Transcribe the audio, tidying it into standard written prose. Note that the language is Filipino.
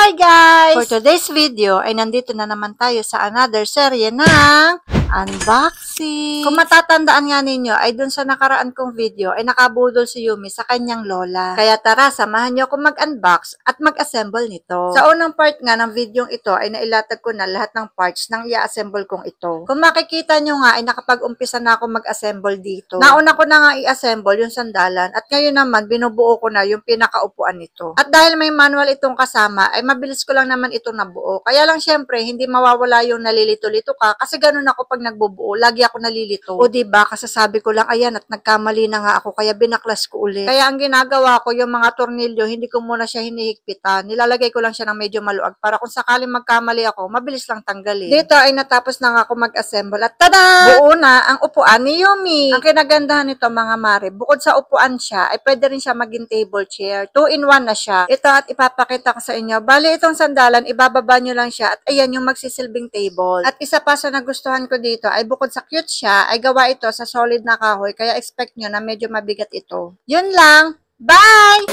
Hi guys! For today's video ay nandito na naman tayo sa another serye ng unboxing. Kung matatandaan nga ninyo ay dun sa nakaraan kong video ay nakabudol si Yumi sa kanyang lola. Kaya tara, samahan nyo akong mag-unbox at mag-assemble nito. Sa unang part nga ng video ito ay nailatag ko na lahat ng parts ng i-assemble kong ito. Kung makikita nyo nga ay nakapag-umpisa na ako mag-assemble dito. Nauna ko na nga i-assemble yung sandalan at ngayon naman binubuo ko na yung pinakaupuan nito. At dahil may manual itong kasama ay mabilis ko lang naman ito nabuo. Kaya lang syempre hindi mawawala yung nalilito-lito ka kasi ganun ako pag nagbubuo, lagi ako nalilito. O diba, kasasabi ko lang, ayan, at nagkamali na nga ako, kaya binaklas ko ulit. Kaya ang ginagawa ko, yung mga tornilyo, hindi ko muna siya hinihigpitan. Nilalagay ko lang siya ng medyo maluag para kung sakaling magkamali ako, mabilis lang tanggalin. Dito ay natapos na nga ako mag-assemble at tada! Buo na ang upuan ni Yumi. Ang kinagandahan nito mga mare, bukod sa upuan siya, ay pwede rin siya maging table chair. 2-in-1 na siya. Ito at ipapakita ko sa inyo. Bali, itong sandalan, ibababa nyo lang siya at ayan yung magsisilbing table. At isa pa sa nagustuhan ko dito ay bukod sa cute siya, ay gawa ito sa solid na kahoy. Kaya expect nyo na medyo mabigat ito. Yun lang. Bye!